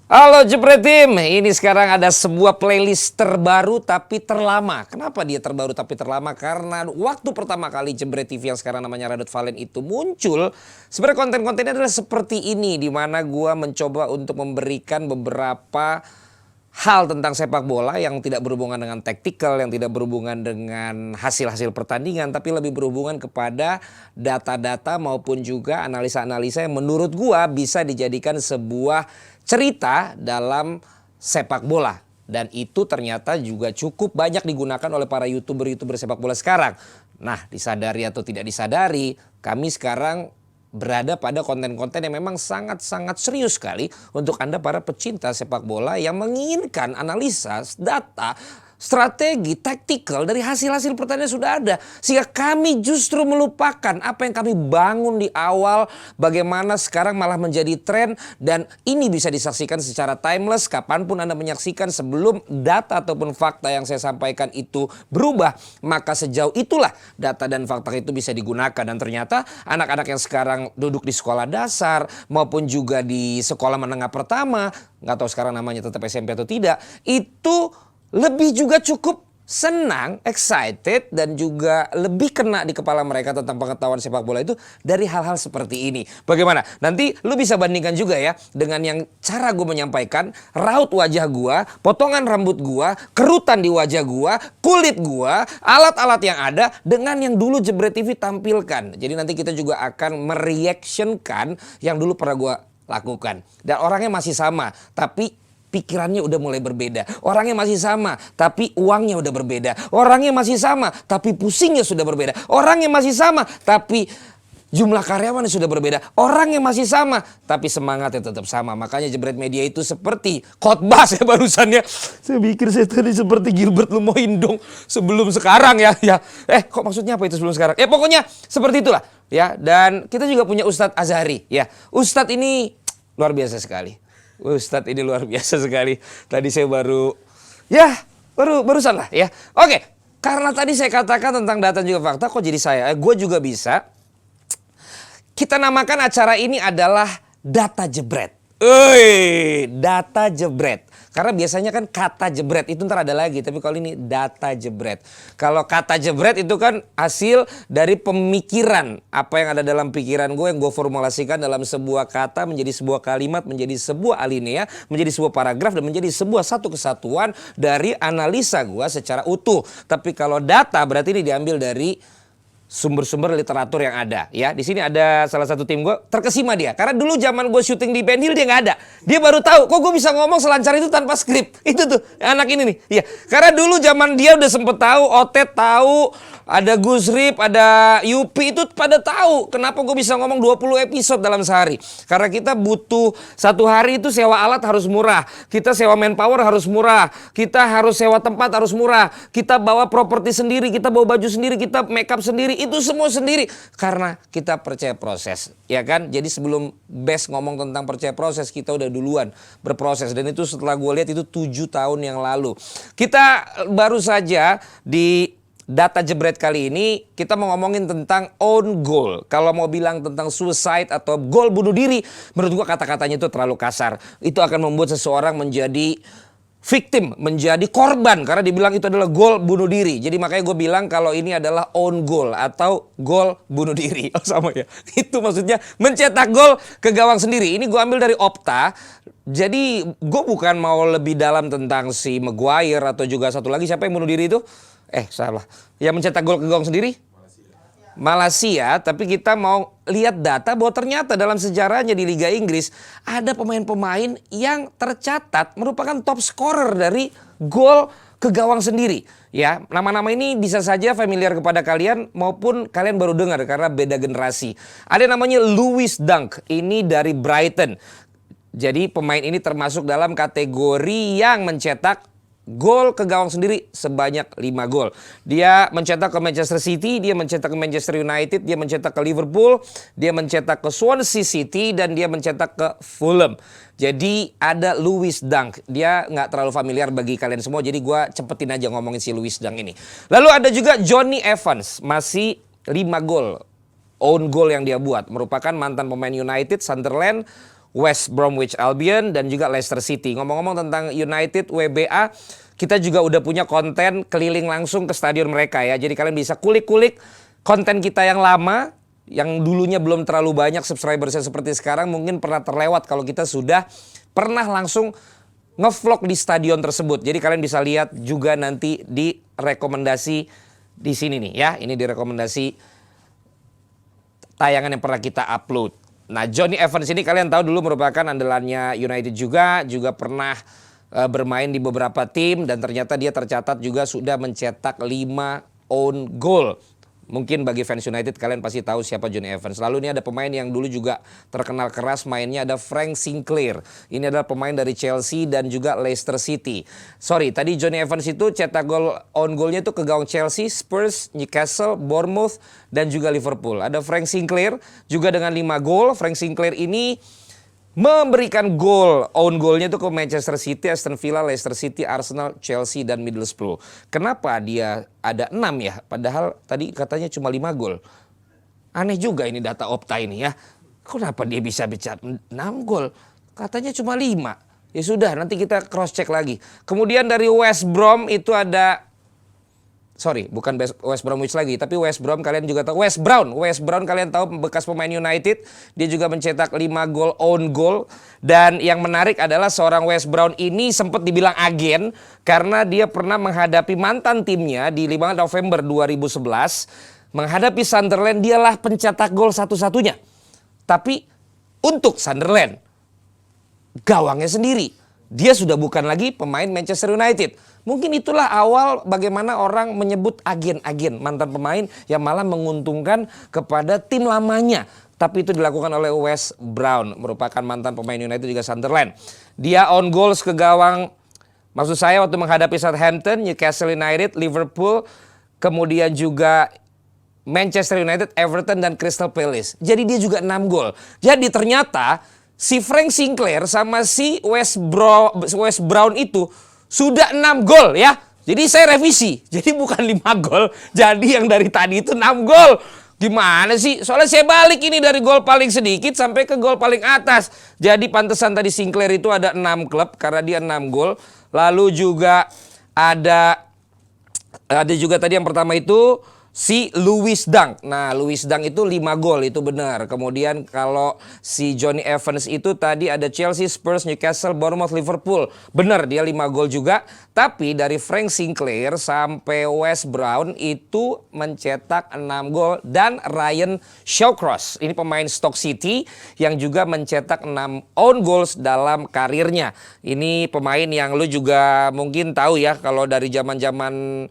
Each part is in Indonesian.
Halo Jepret Tim, ini sekarang ada sebuah playlist terbaru tapi terlama. Kenapa dia terbaru tapi terlama? Karena waktu pertama kali Jepret TV yang sekarang namanya Radot Valen itu muncul, sebenarnya konten-kontennya adalah seperti ini, di mana gua mencoba untuk memberikan beberapa hal tentang sepak bola yang tidak berhubungan dengan taktikal, yang tidak berhubungan dengan hasil-hasil pertandingan, tapi lebih berhubungan kepada data-data maupun juga analisa-analisa yang menurut gua bisa dijadikan sebuah cerita dalam sepak bola. Dan itu ternyata juga cukup banyak digunakan oleh para youtuber sepak bola sekarang. Nah, disadari atau tidak disadari, kami sekarang berada pada konten-konten yang memang sangat-sangat serius sekali untuk Anda para pecinta sepak bola yang menginginkan analisa, data, strategi, taktikal dari hasil-hasil pertandingan sudah ada. Sehingga kami justru melupakan apa yang kami bangun di awal, bagaimana sekarang malah menjadi tren, dan ini bisa disaksikan secara timeless kapanpun Anda menyaksikan sebelum data ataupun fakta yang saya sampaikan itu berubah. Maka sejauh itulah data dan fakta itu bisa digunakan, dan ternyata anak-anak yang sekarang duduk di sekolah dasar maupun juga di sekolah menengah pertama, nggak tahu sekarang namanya tetap SMP atau tidak, itu lebih juga cukup senang, excited, dan juga lebih kena di kepala mereka tentang pengetahuan sepak bola itu dari hal-hal seperti ini. Bagaimana? Nanti lu bisa bandingkan juga ya dengan yang cara gue menyampaikan, raut wajah gue, potongan rambut gue, kerutan di wajah gue, kulit gue, alat-alat yang ada dengan yang dulu Jepret TV tampilkan. Jadi nanti kita juga akan mereactionkan yang dulu pernah gue lakukan. Dan orangnya masih sama, tapi pikirannya udah mulai berbeda. Orangnya masih sama, tapi uangnya udah berbeda. Orangnya masih sama, tapi pusingnya sudah berbeda. Orangnya masih sama, tapi jumlah karyawannya sudah berbeda. Orangnya masih sama, tapi semangatnya tetap sama. Makanya Jepret Media itu seperti khotbah saya barusannya. Saya pikir saya tadi seperti Gilbert Lumoindong sebelum sekarang ya. Kok maksudnya apa itu sebelum sekarang? Pokoknya seperti itulah ya. Dan kita juga punya Ustadz Azhari ya. Ustadz ini luar biasa sekali. Ustadz ini luar biasa sekali. Tadi saya barusan lah ya. Oke, karena tadi saya katakan tentang data juga fakta, kok jadi gue juga bisa. Kita namakan acara ini adalah Data Jebret. Data Jebret. Karena biasanya kan kata jebret itu ntar ada lagi, tapi kalau ini data jebret. Kalau kata jebret itu kan hasil dari pemikiran, apa yang ada dalam pikiran gue yang gue formulasikan dalam sebuah kata menjadi sebuah kalimat, menjadi sebuah alinea, menjadi sebuah paragraf, dan menjadi sebuah satu kesatuan dari analisa gue secara utuh. Tapi kalau data berarti ini diambil dari sumber-sumber literatur yang ada ya. Di sini ada salah satu tim gue, terkesima dia karena dulu zaman gue syuting di Ben Hill dia nggak ada. Dia baru tahu kok gue bisa ngomong selancar itu tanpa skrip. Itu tuh anak ini nih. Iya, karena dulu zaman dia udah sempet tahu, Otet tahu, ada Gus Rip, ada Yupi, itu pada tahu kenapa gue bisa ngomong 20 episode dalam sehari. Karena kita butuh satu hari itu sewa alat harus murah, kita sewa manpower harus murah, kita harus sewa tempat harus murah, kita bawa properti sendiri, kita bawa baju sendiri, kita make up sendiri, itu semua sendiri karena kita percaya proses, ya kan? Jadi sebelum Best ngomong tentang percaya proses, kita udah duluan berproses, dan itu setelah gue lihat itu 7 tahun yang lalu. Kita baru saja di Data Jebret kali ini kita mau ngomongin tentang own goal. Kalau mau bilang tentang suicide atau gol bunuh diri, menurut gua kata-katanya itu terlalu kasar. Itu akan membuat seseorang menjadi victim, menjadi korban karena dibilang itu adalah gol bunuh diri. Jadi makanya gue bilang kalau ini adalah own goal atau gol bunuh diri. Oh sama ya. Itu maksudnya mencetak gol ke gawang sendiri. Ini gue ambil dari Opta. Jadi gue bukan mau lebih dalam tentang si Maguire atau juga satu lagi siapa yang bunuh diri itu? Salah. Yang mencetak gol ke gawang sendiri? Malaysia, tapi kita mau lihat data bahwa ternyata dalam sejarahnya di Liga Inggris ada pemain-pemain yang tercatat merupakan top scorer dari gol ke gawang sendiri. Ya, nama-nama ini bisa saja familiar kepada kalian maupun kalian baru dengar karena beda generasi. Ada namanya Lewis Dunk, ini dari Brighton. Jadi pemain ini termasuk dalam kategori yang mencetak gol ke gawang sendiri sebanyak 5 gol. Dia mencetak ke Manchester City, dia mencetak ke Manchester United, dia mencetak ke Liverpool, dia mencetak ke Swansea City, dan dia mencetak ke Fulham. Jadi ada Lewis Dunk. Dia nggak terlalu familiar bagi kalian semua, jadi gue cepetin aja ngomongin si Lewis Dunk ini. Lalu ada juga Johnny Evans, masih 5 gol. Own goal yang dia buat. Merupakan mantan pemain United, Sunderland, West Bromwich Albion dan juga Leicester City. Ngomong-ngomong tentang United WBA, kita juga udah punya konten keliling langsung ke stadion mereka ya. Jadi kalian bisa kulik-kulik konten kita yang lama, yang dulunya belum terlalu banyak subscribersnya seperti sekarang, mungkin pernah terlewat kalau kita sudah pernah langsung ngevlog di stadion tersebut. Jadi kalian bisa lihat juga nanti di rekomendasi di sini nih ya. Ini di rekomendasi tayangan yang pernah kita upload. Nah, Jonny Evans ini kalian tahu dulu merupakan andalannya United juga pernah bermain di beberapa tim dan ternyata dia tercatat juga sudah mencetak 5 own goal. Mungkin bagi fans United kalian pasti tahu siapa Jonny Evans. Lalu ini ada pemain yang dulu juga terkenal keras mainnya, ada Frank Sinclair. Ini adalah pemain dari Chelsea dan juga Leicester City. Sorry, tadi Jonny Evans itu cetak gol own goalnya itu ke gawang Chelsea, Spurs, Newcastle, Bournemouth dan juga Liverpool. Ada Frank Sinclair juga dengan 5 gol. Frank Sinclair ini memberikan gol, own goalnya itu ke Manchester City, Aston Villa, Leicester City, Arsenal, Chelsea, dan Middlesbrough. Kenapa dia ada 6 ya? Padahal tadi katanya cuma 5 gol. Aneh juga ini data Opta ini ya. Kenapa dia bisa bicara 6 gol? Katanya cuma 5. Ya sudah, nanti kita cross check lagi. Kemudian dari West Brom itu ada... Sorry, bukan West Bromwich lagi, tapi West Brom kalian juga tahu. West Brown kalian tahu bekas pemain United. Dia juga mencetak 5 gol own goal. Dan yang menarik adalah seorang West Brown ini sempat dibilang agen karena dia pernah menghadapi mantan timnya di 5 November 2011. Menghadapi Sunderland, dialah pencetak gol satu-satunya. Tapi untuk Sunderland, gawangnya sendiri. Dia sudah bukan lagi pemain Manchester United. Mungkin itulah awal bagaimana orang menyebut agen-agen mantan pemain yang malah menguntungkan kepada tim lamanya. Tapi itu dilakukan oleh West Brown, merupakan mantan pemain United juga Sunderland. Dia on goals ke gawang, maksud saya waktu menghadapi Southampton, Newcastle United, Liverpool, kemudian juga Manchester United, Everton dan Crystal Palace. Jadi dia juga 6 gol. Jadi ternyata si Frank Sinclair sama si West Brown itu sudah 6 gol ya. Jadi saya revisi. Jadi bukan 5 gol. Jadi yang dari tadi itu 6 gol. Gimana sih? Soalnya saya balik ini dari gol paling sedikit sampai ke gol paling atas. Jadi pantesan tadi Sinclair itu ada 6 klub karena dia 6 gol. Lalu juga ada juga tadi yang pertama itu si Lewis Dunk. Nah, Lewis Dunk itu 5 gol, itu benar. Kemudian kalau si Jonny Evans itu tadi ada Chelsea, Spurs, Newcastle, Bournemouth, Liverpool. Benar, dia 5 gol juga. Tapi dari Frank Sinclair sampai West Brown itu mencetak 6 gol. Dan Ryan Shawcross, ini pemain Stoke City yang juga mencetak 6 own goals dalam karirnya. Ini pemain yang lu juga mungkin tahu ya, kalau dari zaman-zaman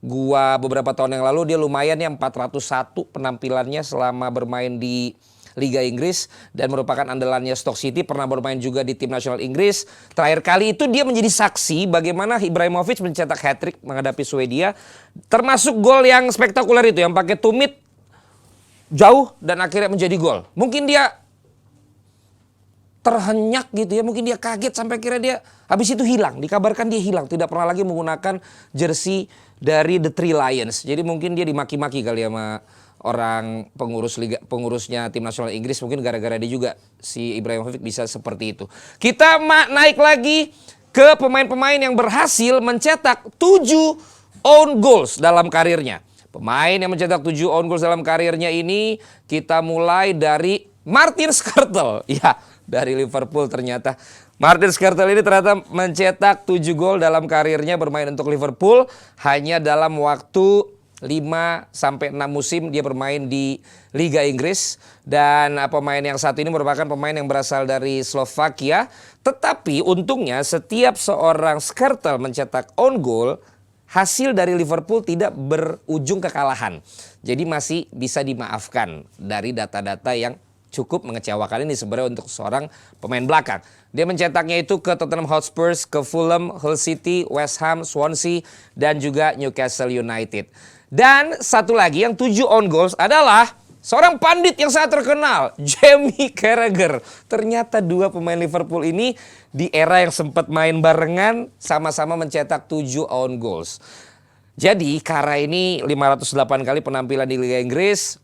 gua beberapa tahun yang lalu dia lumayan ya 401 penampilannya selama bermain di Liga Inggris dan merupakan andalannya Stoke City, pernah bermain juga di tim nasional Inggris. Terakhir kali itu dia menjadi saksi bagaimana Ibrahimovic mencetak hat-trick menghadapi Swedia, termasuk gol yang spektakuler itu yang pakai tumit jauh dan akhirnya menjadi gol. Mungkin dia terhenyak gitu ya, mungkin dia kaget sampai akhirnya dia habis itu hilang, dikabarkan dia hilang, tidak pernah lagi menggunakan jersey dari The Three Lions. Jadi mungkin dia dimaki-maki kali sama orang pengurusnya tim nasional Inggris, mungkin gara-gara dia juga si Ibrahimovic bisa seperti itu. Kita naik lagi ke pemain-pemain yang berhasil mencetak 7 own goals dalam karirnya. Pemain yang mencetak 7 own goals dalam karirnya ini kita mulai dari Martin Skrtel. Ya, dari Liverpool ternyata. Martin Skrtel ini ternyata mencetak 7 gol dalam karirnya bermain untuk Liverpool. Hanya dalam waktu 5-6 musim dia bermain di Liga Inggris. Dan pemain yang satu ini merupakan pemain yang berasal dari Slovakia. Tetapi untungnya setiap seorang Skrtel mencetak own goal, hasil dari Liverpool tidak berujung kekalahan. Jadi masih bisa dimaafkan dari data-data yang cukup mengecewakan ini sebenarnya untuk seorang pemain belakang. Dia mencetaknya itu ke Tottenham Hotspur, ke Fulham, Hull City, West Ham, Swansea, dan juga Newcastle United. Dan satu lagi yang 7 own goals adalah seorang pandit yang sangat terkenal, Jamie Carragher. Ternyata 2 pemain Liverpool ini di era yang sempat main barengan sama-sama mencetak 7 own goals. Jadi Kara ini 508 kali penampilan di Liga Inggris.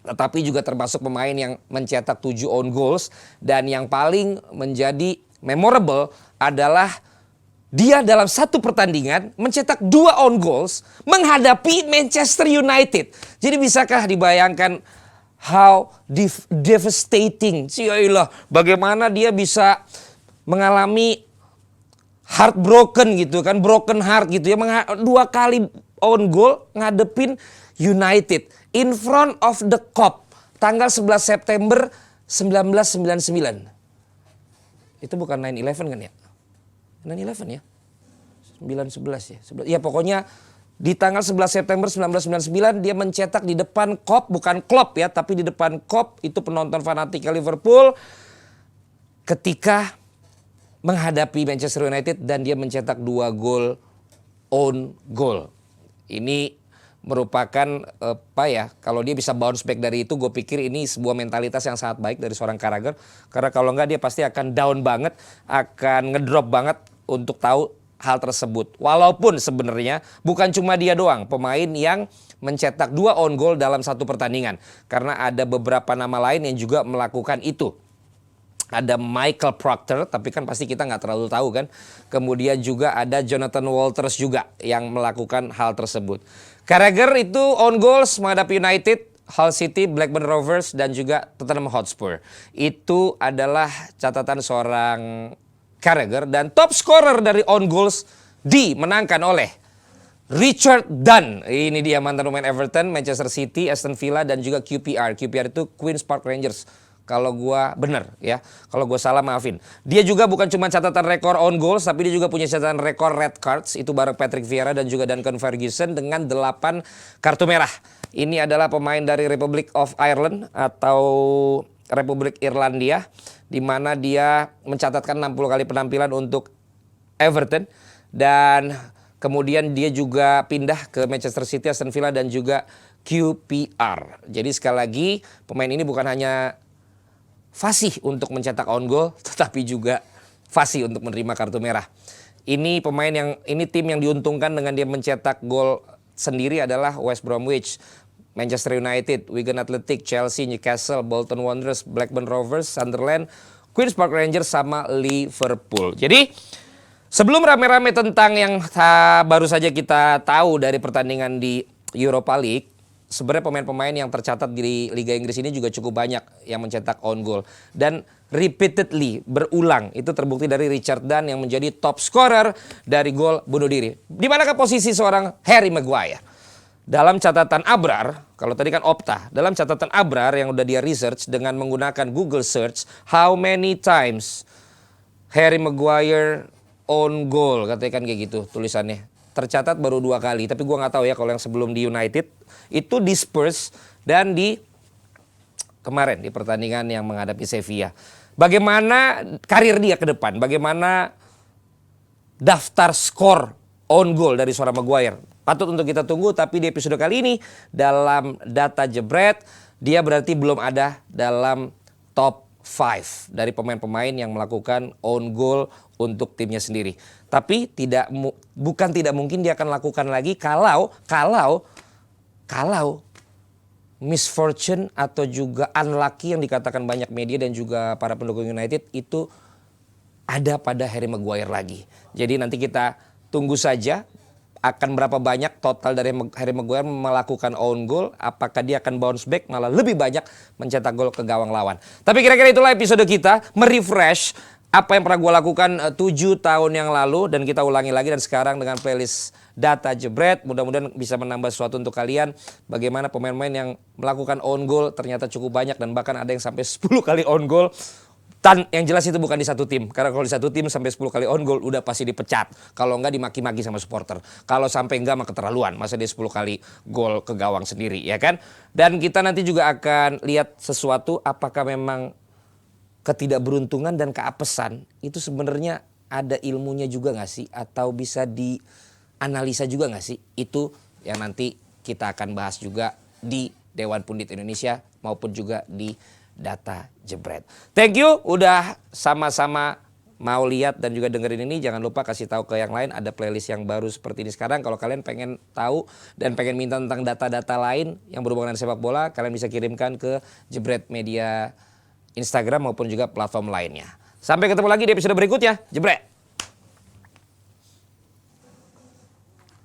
tetapi juga termasuk pemain yang mencetak 7 own goals. Dan yang paling menjadi memorable adalah dia dalam satu pertandingan mencetak 2 own goals menghadapi Manchester United. Jadi bisakah dibayangkan how devastating, bagaimana dia bisa mengalami heartbroken gitu kan, broken heart gitu ya, 2 kali own goal ngadepin United in front of the Kop tanggal 11 September 1999. Itu bukan 9/11 kan ya? 9/11 ya? 9/11 ya? Ya pokoknya di tanggal 11 September 1999 dia mencetak di depan Kop, bukan Klopp ya, tapi di depan Kop, itu penonton fanatik Liverpool ketika menghadapi Manchester United dan dia mencetak 2 gol own goal. Ini merupakan kalau dia bisa bounce back dari itu, gue pikir ini sebuah mentalitas yang sangat baik dari seorang Carragher. Karena kalau enggak dia pasti akan down banget, akan ngedrop banget untuk tahu hal tersebut. Walaupun sebenarnya bukan cuma dia doang pemain yang mencetak 2 own goal dalam satu pertandingan. Karena ada beberapa nama lain yang juga melakukan itu. Ada Michael Proctor, tapi kan pasti kita nggak terlalu tahu kan. Kemudian juga ada Jonathan Walters juga yang melakukan hal tersebut. Carragher itu own goals menghadapi United, Hull City, Blackburn Rovers, dan juga Tottenham Hotspur. Itu adalah catatan seorang Carragher. Dan top scorer dari own goals dimenangkan oleh Richard Dunn. Ini dia mantan pemain Everton, Manchester City, Aston Villa, dan juga QPR. QPR itu Queen's Park Rangers. Kalau gua bener ya, kalau gua salah maafin. Dia juga bukan cuma catatan rekor own goals, tapi dia juga punya catatan rekor red cards. Itu bareng Patrick Vieira dan juga Duncan Ferguson dengan 8 kartu merah. Ini adalah pemain dari Republic of Ireland atau Republik Irlandia, di mana dia mencatatkan 60 kali penampilan untuk Everton. Dan kemudian dia juga pindah ke Manchester City, Aston Villa, dan juga QPR. Jadi sekali lagi pemain ini bukan hanya fasih untuk mencetak own goal, tetapi juga fasih untuk menerima kartu merah. Ini tim yang diuntungkan dengan dia mencetak gol sendiri adalah West Bromwich, Manchester United, Wigan Athletic, Chelsea, Newcastle, Bolton Wanderers, Blackburn Rovers, Sunderland, Queen's Park Rangers, sama Liverpool. Jadi sebelum rame-rame tentang yang baru saja kita tahu dari pertandingan di Europa League, sebenarnya pemain-pemain yang tercatat di Liga Inggris ini juga cukup banyak yang mencetak own goal. Dan repeatedly, berulang. Itu terbukti dari Richard Dunn yang menjadi top scorer dari gol bunuh diri. Di manakah posisi seorang Harry Maguire? Dalam catatan Abrar, kalau tadi kan Opta, dalam catatan Abrar yang udah dia research dengan menggunakan Google Search, how many times Harry Maguire own goal, katanya kan kayak gitu tulisannya. Tercatat baru 2 kali, tapi gue nggak tahu ya kalau yang sebelum di United itu di Spurs dan di kemarin di pertandingan yang menghadapi Sevilla. Bagaimana karir dia ke depan? Bagaimana daftar skor own goal dari seorang Maguire? Patut untuk kita tunggu, tapi di episode kali ini dalam data jebret dia berarti belum ada dalam top 5 dari pemain-pemain yang melakukan own goal untuk timnya sendiri. Tapi bukan tidak mungkin dia akan lakukan lagi kalau misfortune atau juga unlucky yang dikatakan banyak media dan juga para pendukung United itu ada pada Harry Maguire lagi. Jadi nanti kita tunggu saja akan berapa banyak total dari Harry Maguire melakukan own goal. Apakah dia akan bounce back malah lebih banyak mencetak gol ke gawang lawan. Tapi kira-kira itulah episode kita, merefresh apa yang pernah gue lakukan 7 tahun yang lalu, dan kita ulangi lagi dan sekarang dengan playlist Data Jebret. Mudah-mudahan bisa menambah sesuatu untuk kalian. Bagaimana pemain-pemain yang melakukan own goal ternyata cukup banyak dan bahkan ada yang sampai 10 kali own goal. Yang jelas itu bukan di satu tim. Karena kalau di satu tim sampai 10 kali own goal udah pasti dipecat. Kalau enggak dimaki-maki sama supporter. Kalau sampai enggak mah keterlaluan. Masa dia 10 kali gol ke gawang sendiri, ya kan? Dan kita nanti juga akan lihat sesuatu, apakah memang ketidakberuntungan dan keapesan itu sebenarnya ada ilmunya juga nggak sih? Atau bisa dianalisa juga nggak sih? Itu yang nanti kita akan bahas juga di Dewan Pundit Indonesia maupun juga di Data Jebret. Thank you udah sama-sama mau lihat dan juga dengerin ini, jangan lupa kasih tahu ke yang lain, ada playlist yang baru seperti ini sekarang. Kalau kalian pengen tahu dan pengen minta tentang data-data lain yang berhubungan dengan sepak bola, kalian bisa kirimkan ke Jebret Media Instagram maupun juga platform lainnya. Sampai ketemu lagi di episode berikutnya. Jebret.